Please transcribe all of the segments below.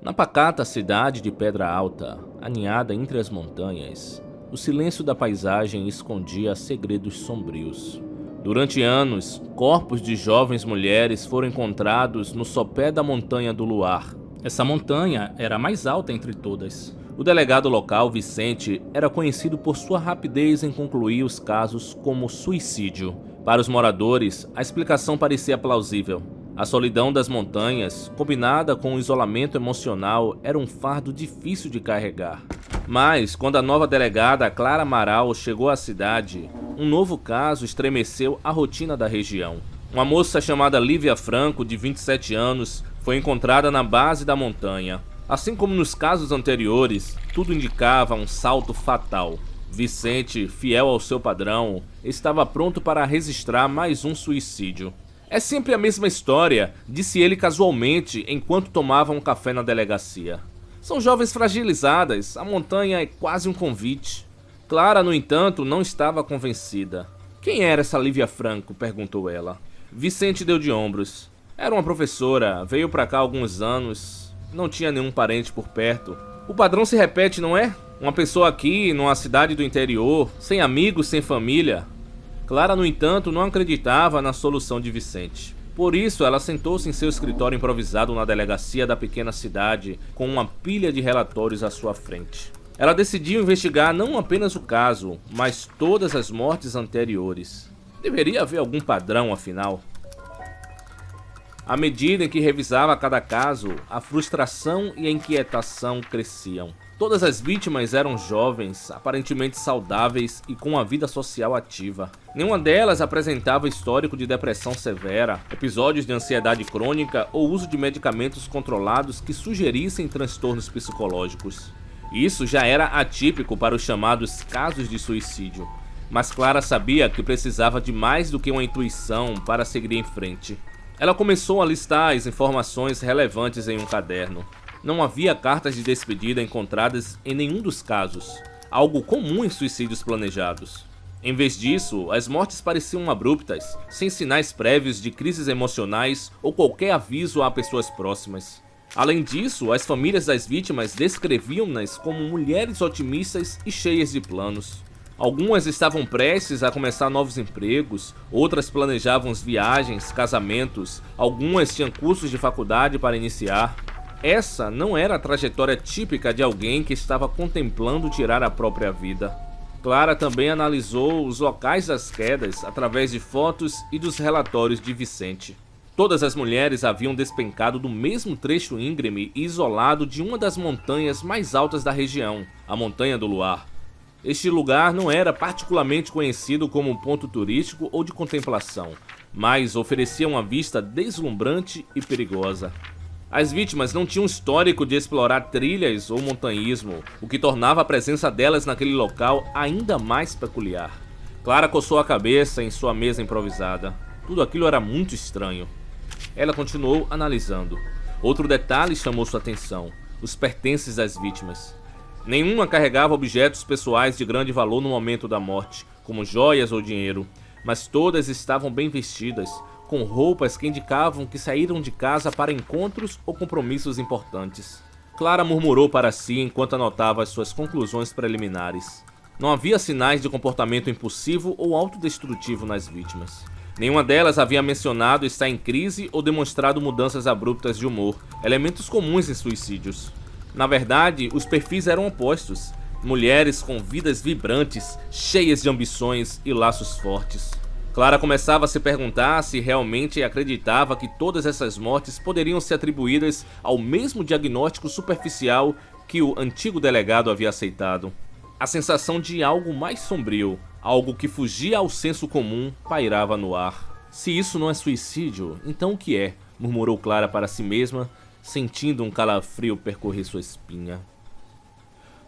Na pacata cidade de Pedra Alta, aninhada entre as montanhas, o silêncio da paisagem escondia segredos sombrios. Durante anos, corpos de jovens mulheres foram encontrados no sopé da Montanha do Luar. Essa montanha era a mais alta entre todas. O delegado local, Vicente, era conhecido por sua rapidez em concluir os casos como suicídio. Para os moradores, a explicação parecia plausível. A solidão das montanhas, combinada com o isolamento emocional, era um fardo difícil de carregar. Mas, quando a nova delegada Clara Amaral chegou à cidade, um novo caso estremeceu a rotina da região. Uma moça chamada Lívia Franco, de 27 anos, foi encontrada na base da montanha. Assim como nos casos anteriores, tudo indicava um salto fatal. Vicente, fiel ao seu padrão, estava pronto para registrar mais um suicídio. É sempre a mesma história, disse ele casualmente enquanto tomava um café na delegacia. São jovens fragilizadas, a montanha é quase um convite. Clara, no entanto, não estava convencida. Quem era essa Lívia Franco? Perguntou ela. Vicente deu de ombros. Era uma professora, veio pra cá há alguns anos, não tinha nenhum parente por perto. O padrão se repete, não é? Uma pessoa aqui, numa cidade do interior, sem amigos, sem família. Clara, no entanto, não acreditava na solução de Vicente. Por isso, ela sentou-se em seu escritório improvisado na delegacia da pequena cidade, com uma pilha de relatórios à sua frente. Ela decidiu investigar não apenas o caso, mas todas as mortes anteriores. Deveria haver algum padrão, afinal. À medida em que revisava cada caso, a frustração e a inquietação cresciam. Todas as vítimas eram jovens, aparentemente saudáveis e com uma vida social ativa. Nenhuma delas apresentava histórico de depressão severa, episódios de ansiedade crônica ou uso de medicamentos controlados que sugerissem transtornos psicológicos. Isso já era atípico para os chamados casos de suicídio, mas Clara sabia que precisava de mais do que uma intuição para seguir em frente. Ela começou a listar as informações relevantes em um caderno. Não havia cartas de despedida encontradas em nenhum dos casos, algo comum em suicídios planejados. Em vez disso, as mortes pareciam abruptas, sem sinais prévios de crises emocionais ou qualquer aviso a pessoas próximas. Além disso, as famílias das vítimas descreviam-nas como mulheres otimistas e cheias de planos. Algumas estavam prestes a começar novos empregos, outras planejavam viagens, casamentos, algumas tinham cursos de faculdade para iniciar. Essa não era a trajetória típica de alguém que estava contemplando tirar a própria vida. Clara também analisou os locais das quedas através de fotos e dos relatórios de Vicente. Todas as mulheres haviam despencado do mesmo trecho íngreme e isolado de uma das montanhas mais altas da região, a Montanha do Luar. Este lugar não era particularmente conhecido como um ponto turístico ou de contemplação, mas oferecia uma vista deslumbrante e perigosa. As vítimas não tinham histórico de explorar trilhas ou montanhismo, o que tornava a presença delas naquele local ainda mais peculiar. Clara coçou a cabeça em sua mesa improvisada. Tudo aquilo era muito estranho. Ela continuou analisando. Outro detalhe chamou sua atenção: os pertences das vítimas. Nenhuma carregava objetos pessoais de grande valor no momento da morte, como joias ou dinheiro, mas todas estavam bem vestidas, com roupas que indicavam que saíram de casa para encontros ou compromissos importantes. Clara murmurou para si enquanto anotava as suas conclusões preliminares. Não havia sinais de comportamento impulsivo ou autodestrutivo nas vítimas. Nenhuma delas havia mencionado estar em crise ou demonstrado mudanças abruptas de humor, elementos comuns em suicídios. Na verdade, os perfis eram opostos. Mulheres com vidas vibrantes, cheias de ambições e laços fortes. Clara começava a se perguntar se realmente acreditava que todas essas mortes poderiam ser atribuídas ao mesmo diagnóstico superficial que o antigo delegado havia aceitado. A sensação de algo mais sombrio, algo que fugia ao senso comum, pairava no ar. Se isso não é suicídio, então o que é? Murmurou Clara para si mesma, sentindo um calafrio percorrer sua espinha.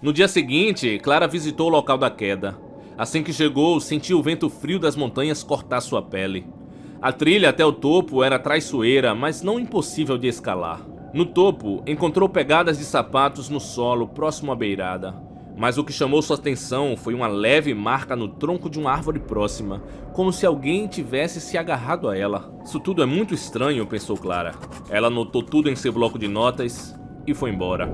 No dia seguinte, Clara visitou o local da queda. Assim que chegou, sentiu o vento frio das montanhas cortar sua pele. A trilha até o topo era traiçoeira, mas não impossível de escalar. No topo, encontrou pegadas de sapatos no solo próximo à beirada. Mas o que chamou sua atenção foi uma leve marca no tronco de uma árvore próxima, como se alguém tivesse se agarrado a ela. Isso tudo é muito estranho, pensou Clara. Ela anotou tudo em seu bloco de notas e foi embora.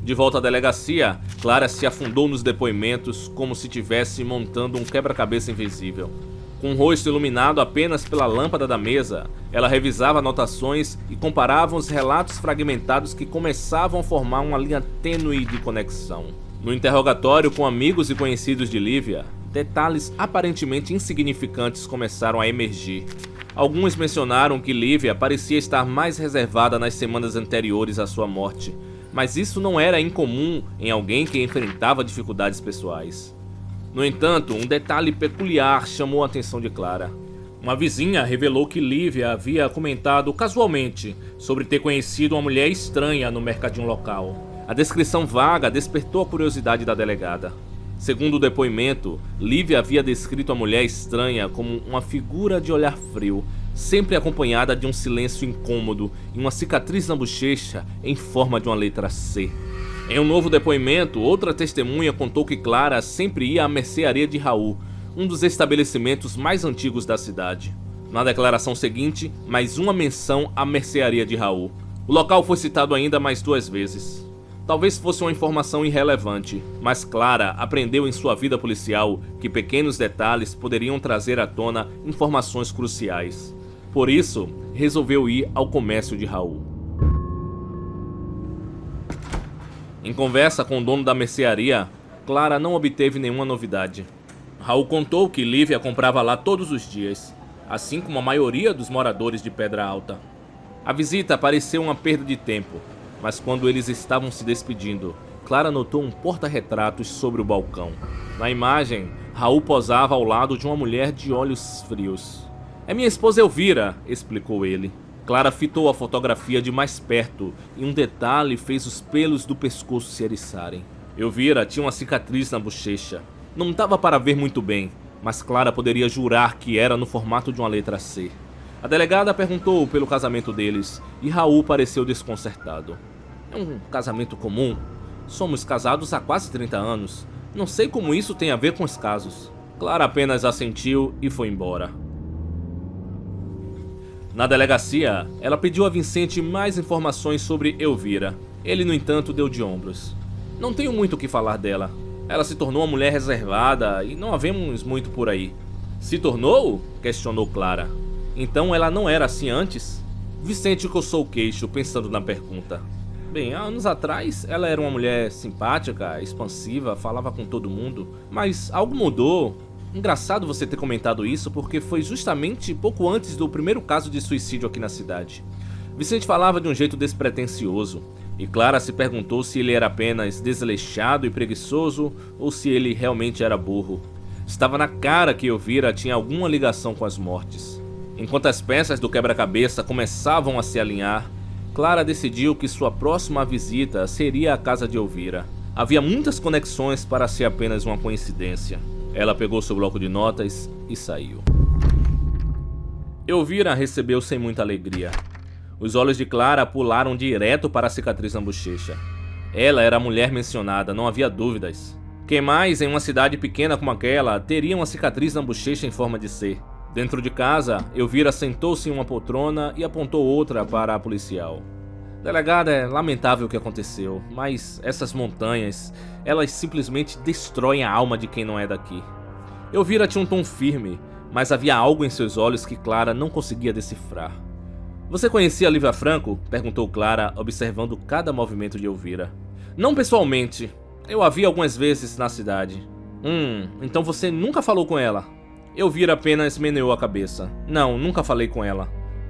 De volta à delegacia, Clara se afundou nos depoimentos como se estivesse montando um quebra-cabeça invisível. Com o rosto iluminado apenas pela lâmpada da mesa, ela revisava anotações e comparava os relatos fragmentados que começavam a formar uma linha tênue de conexão. No interrogatório com amigos e conhecidos de Lívia, detalhes aparentemente insignificantes começaram a emergir. Alguns mencionaram que Lívia parecia estar mais reservada nas semanas anteriores à sua morte, mas isso não era incomum em alguém que enfrentava dificuldades pessoais. No entanto, um detalhe peculiar chamou a atenção de Clara. Uma vizinha revelou que Lívia havia comentado casualmente sobre ter conhecido uma mulher estranha no mercadinho local. A descrição vaga despertou a curiosidade da delegada. Segundo o depoimento, Lívia havia descrito a mulher estranha como uma figura de olhar frio, sempre acompanhada de um silêncio incômodo e uma cicatriz na bochecha em forma de uma letra C. Em um novo depoimento, outra testemunha contou que Clara sempre ia à mercearia de Raul, um dos estabelecimentos mais antigos da cidade. Na declaração seguinte, mais uma menção à mercearia de Raul. O local foi citado ainda mais 2 vezes. Talvez fosse uma informação irrelevante, mas Clara aprendeu em sua vida policial que pequenos detalhes poderiam trazer à tona informações cruciais. Por isso, resolveu ir ao comércio de Raul. Em conversa com o dono da mercearia, Clara não obteve nenhuma novidade. Raul contou que Lívia comprava lá todos os dias, assim como a maioria dos moradores de Pedra Alta. A visita pareceu uma perda de tempo, mas quando eles estavam se despedindo, Clara notou um porta-retratos sobre o balcão. Na imagem, Raul posava ao lado de uma mulher de olhos frios. "É minha esposa Elvira", explicou ele. Clara fitou a fotografia de mais perto e um detalhe fez os pelos do pescoço se eriçarem. Elvira tinha uma cicatriz na bochecha. Não dava para ver muito bem, mas Clara poderia jurar que era no formato de uma letra C. A delegada perguntou pelo casamento deles e Raul pareceu desconcertado. "É um casamento comum. Somos casados há quase 30 anos. Não sei como isso tem a ver com os casos." Clara apenas assentiu e foi embora. Na delegacia, ela pediu a Vicente mais informações sobre Elvira. Ele, no entanto, deu de ombros. "Não tenho muito o que falar dela. Ela se tornou uma mulher reservada e não a vemos muito por aí." "Se tornou?" questionou Clara. "Então ela não era assim antes?" Vicente coçou o queixo, pensando na pergunta. "Bem, há anos atrás, ela era uma mulher simpática, expansiva, falava com todo mundo, mas algo mudou. Engraçado você ter comentado isso, porque foi justamente pouco antes do primeiro caso de suicídio aqui na cidade." Vicente falava de um jeito despretensioso, e Clara se perguntou se ele era apenas desleixado e preguiçoso ou se ele realmente era burro. Estava na cara que Elvira tinha alguma ligação com as mortes. Enquanto as peças do quebra-cabeça começavam a se alinhar, Clara decidiu que sua próxima visita seria à casa de Elvira. Havia muitas conexões para ser apenas uma coincidência. Ela pegou seu bloco de notas e saiu. Elvira recebeu sem muita alegria. Os olhos de Clara pularam direto para a cicatriz na bochecha. Ela era a mulher mencionada, não havia dúvidas. Quem mais, em uma cidade pequena como aquela, teria uma cicatriz na bochecha em forma de C? Dentro de casa, Elvira sentou-se em uma poltrona e apontou outra para a policial. "Delegada, é lamentável o que aconteceu, mas essas montanhas, elas simplesmente destroem a alma de quem não é daqui." Elvira tinha um tom firme, mas havia algo em seus olhos que Clara não conseguia decifrar. "Você conhecia Lívia Franco?" perguntou Clara, observando cada movimento de Elvira. "Não pessoalmente. Eu a vi algumas vezes na cidade." Então você nunca falou com ela?" Elvira apenas meneou a cabeça. "Não, nunca falei com ela."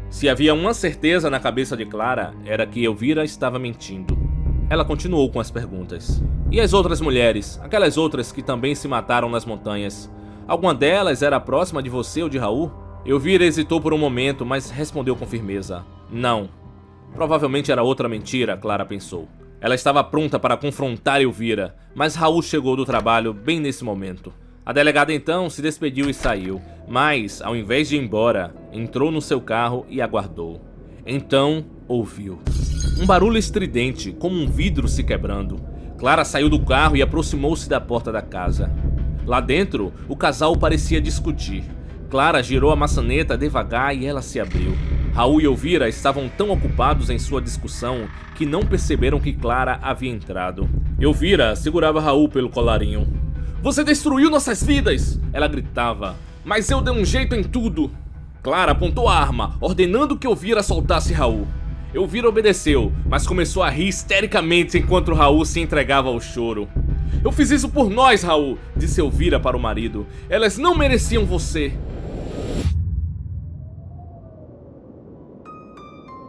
Se havia uma certeza na cabeça de Clara, era que Elvira estava mentindo. Ela continuou com as perguntas. "E as outras mulheres? Aquelas outras que também se mataram nas montanhas? Alguma delas era próxima de você ou de Raul?" Elvira hesitou por um momento, mas respondeu com firmeza. "Não." Provavelmente era outra mentira, Clara pensou. Ela estava pronta para confrontar Elvira, mas Raul chegou do trabalho bem nesse momento. A delegada então se despediu e saiu, mas, ao invés de ir embora, entrou no seu carro e aguardou. Então, ouviu um barulho estridente, como um vidro se quebrando. Clara saiu do carro e aproximou-se da porta da casa. Lá dentro, o casal parecia discutir. Clara girou a maçaneta devagar e ela se abriu. Raul e Elvira estavam tão ocupados em sua discussão que não perceberam que Clara havia entrado. Elvira segurava Raul pelo colarinho. "Você destruiu nossas vidas!" ela gritava. "Mas eu dei um jeito em tudo!" Clara apontou a arma, ordenando que Elvira soltasse Raul. Elvira obedeceu, mas começou a rir histericamente enquanto Raul se entregava ao choro. "Eu fiz isso por nós, Raul", disse Elvira para o marido. "Elas não mereciam você."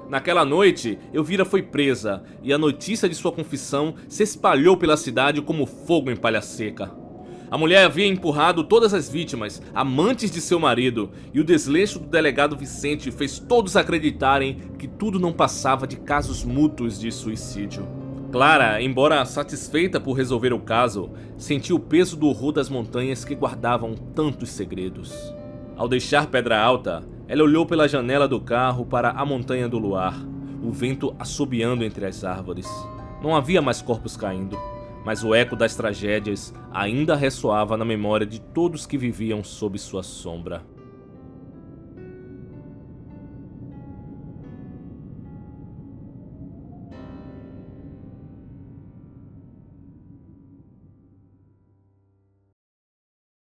Naquela noite, Elvira foi presa e a notícia de sua confissão se espalhou pela cidade como fogo em palha seca. A mulher havia empurrado todas as vítimas, amantes de seu marido, e o desleixo do delegado Vicente fez todos acreditarem que tudo não passava de casos mútuos de suicídio. Clara, embora satisfeita por resolver o caso, sentiu o peso do horror das montanhas que guardavam tantos segredos. Ao deixar Pedra Alta, ela olhou pela janela do carro para a Montanha do Luar, o vento assobiando entre as árvores. Não havia mais corpos caindo, mas o eco das tragédias ainda ressoava na memória de todos que viviam sob sua sombra.